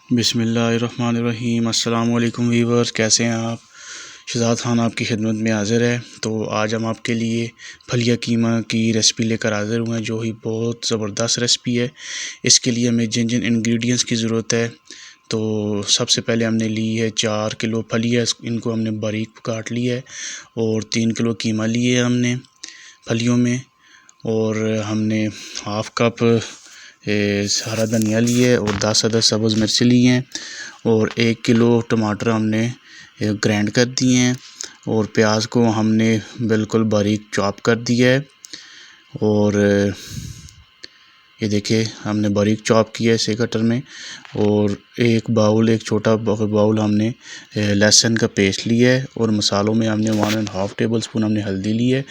बिस्मिल्लाहिर्रहमानिर्रहीम। अस्सलाम वालेकुम वीवर्स, कैसे हैं आप। शहज़ाद ख़ान आपकी खिदमत में हाज़िर है। तो आज हम आपके लिए फलिया कीमा की रेसिपी लेकर हाज़िर हुए हैं, जो ही बहुत ज़बरदस्त रेसिपी है। इसके लिए हमें जिन जिन इंग्रेडिएंट्स की ज़रूरत है, तो सबसे पहले हमने ली है 4 किलो फलिया। इनको हमने बारीक काट लिया है। और 3 किलो कीमा लिए है हमने फलियों में। और हमने हाफ़ कप हरा धनिया लिए और 10 सब्ज़ मिर्च लिए हैं। और 1 किलो टमाटर हमने ग्राइंड कर दिए हैं। और प्याज को हमने बिल्कुल बारीक चॉप कर दिया है। और ये देखिए हमने बारीक चॉप किया है इसे कटर में। और एक छोटा बाउल हमने लहसुन का पेस्ट लिया है। और मसालों में हमने 1.5 टेबल स्पून हमने हल्दी ली है।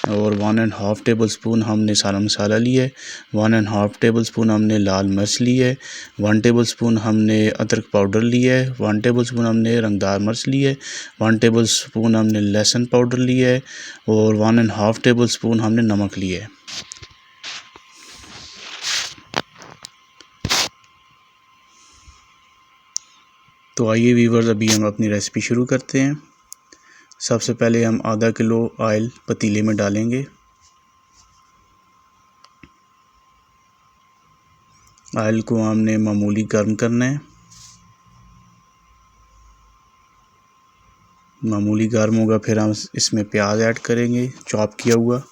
और 1.5 टेबल स्पून हमने सारा मसाला लिया है। 1.5 टेबल स्पून हमने लाल मिर्च ली है। 1 टेबल स्पून हमने अदरक पाउडर लिया है। 1 टेबल स्पून हमने रंगदार मिर्च ली है। 1 टेबल स्पून हमने लहसुन पाउडर लिया है। और 1.5 टेबल स्पून हमने नमक लिया है। तो आइए वीवर्स, अभी हम अपनी रेसिपी शुरू करते हैं। सबसे पहले हम आधा किलो ऑयल पतीले में डालेंगे। ऑयल को हमने मामूली गर्म करना है। मामूली गर्म होगा फिर हम इसमें प्याज ऐड करेंगे, चॉप किया हुआ।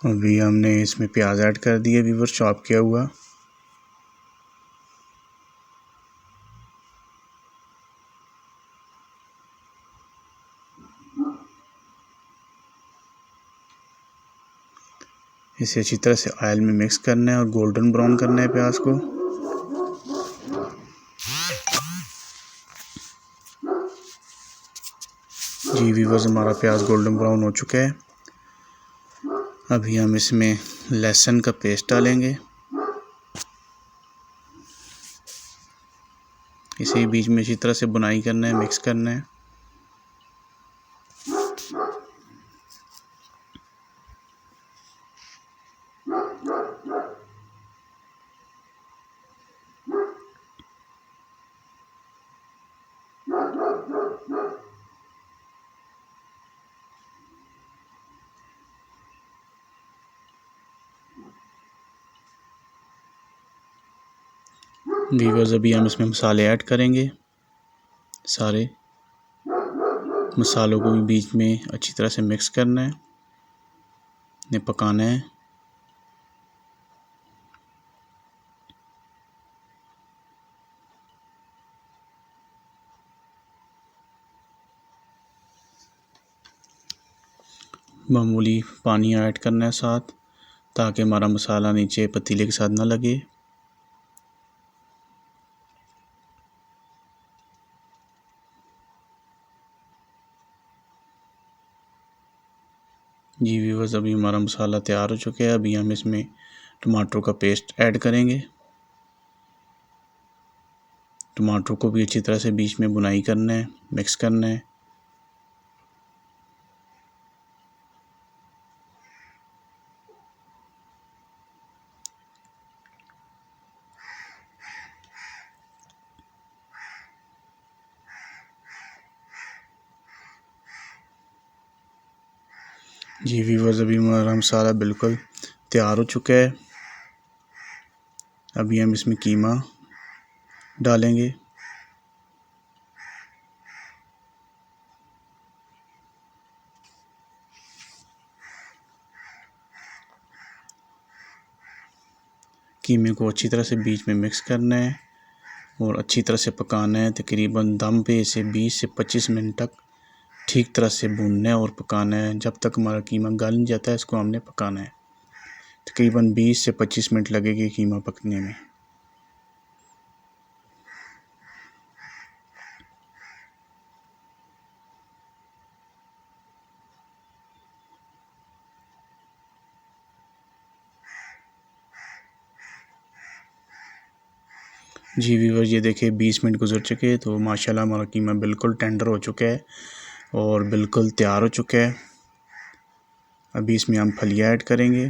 अभी हमने इसमें प्याज ऐड कर दिया वीवर्स, चॉप किया हुआ। इसे अच्छी तरह से ऑयल में मिक्स करना है और गोल्डन ब्राउन करना है प्याज को। जी वीवर्स, हमारा प्याज गोल्डन ब्राउन हो चुका है। अभी हम इसमें लहसुन का पेस्ट डालेंगे। इसे बीच में अच्छी तरह से बुनाई करना है, मिक्स करना है। वीवर्स, अभी हम इसमें मसाले ऐड करेंगे। सारे मसालों को भी बीच में अच्छी तरह से मिक्स करना है, इन्हें पकाना है। मामूली पानी ऐड करना है साथ, ताकि हमारा मसाला नीचे पतीले के साथ ना लगे। जी व्यूअर्स, अभी हमारा मसाला तैयार हो चुका है। अभी हम इसमें टमाटरों का पेस्ट ऐड करेंगे। टमाटरों को भी अच्छी तरह से बीच में बुनाई करना है, मिक्स करना है। जी व्यूअर्स, अभी हमारा मसाला बिल्कुल तैयार हो चुका है। अभी हम इसमें कीमा डालेंगे। कीमे को अच्छी तरह से बीच में मिक्स करना है और अच्छी तरह से पकाना है। तकरीबन दम पे इसे 20 से 25 मिनट तक ठीक तरह से भूनना है और पकाना है। जब तक हमारा कीमा गल नहीं जाता है, इसको हमने पकाना है। तकरीबन 20 से 25 मिनट लगेगी कीमा पकने में। जी व्यूअर, ये देखिए 20 मिनट गुजर चुके हैं तो माशाल्लाह हमारा कीमा बिल्कुल टेंडर हो चुका है और बिल्कुल तैयार हो चुका है। अभी इसमें हम फलियाँ ऐड करेंगे।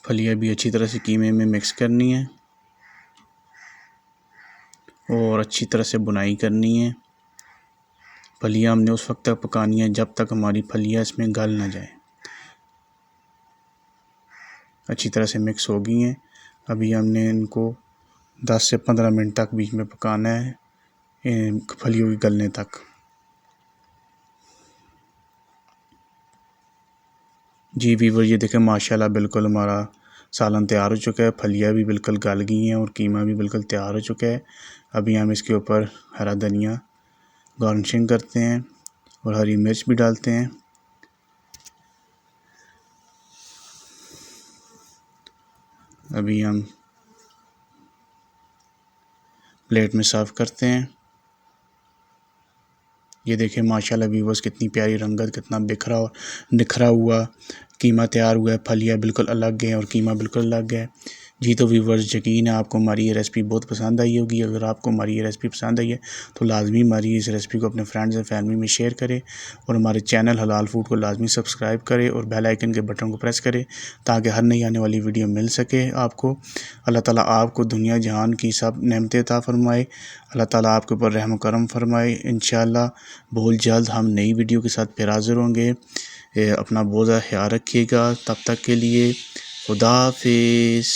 फलियाँ भी अच्छी तरह से कीमे में मिक्स करनी है और अच्छी तरह से बुनाई करनी है। फलियाँ हमने उस वक्त तक पकानी है जब तक हमारी फलियाँ इसमें गल ना जाए। अच्छी तरह से मिक्स हो गई हैं। अभी हमने इनको 10 से 15 मिनट तक बीच में पकाना है फलियों के गलने तक। जी व्यूअर, ये देखें माशाल्लाह बिल्कुल हमारा सालन तैयार हो चुका है। फलियाँ भी बिल्कुल गल गई हैं और कीमा भी बिल्कुल तैयार हो चुका है। अभी हम इसके ऊपर हरा धनिया गार्निशिंग करते हैं और हरी मिर्च भी डालते हैं। अभी हम प्लेट में सर्व करते हैं। ये देखें माशाल्लाह व्यूअर्स, कितनी प्यारी रंगत, कितना निखरा हुआ कीमा तैयार हुआ है। फलियाँ बिल्कुल अलग हैं और कीमा बिल्कुल अलग है। जी तो व्यूअर्स, यकीन है आपको हमारी ये रेसिपी बहुत पसंद आई होगी। अगर आपको हमारी ये रेसिपी पसंद आई है तो लाजमी हमारी इस रेसिपी को अपने फ्रेंड्स एंड फैमिली में शेयर करें और हमारे चैनल हलाल फूड को लाजमी सब्सक्राइब करें और बेल आइकन के बटन को प्रेस करें ताकि हर नई आने वाली वीडियो मिल सके आपको। अल्लाह ताला आपको दुनिया जहान की सब नेमतें अता फरमाए। अल्लाह ताला आपके ऊपर रहम करम फरमाए। इंशाअल्लाह बहुत जल्द हम नई वीडियो के साथ फिर हाज़िर होंगे। अपना बहुत ज़्यादा ख्याल रखिएगा। तब तक के लिए खुदा हाफिज़।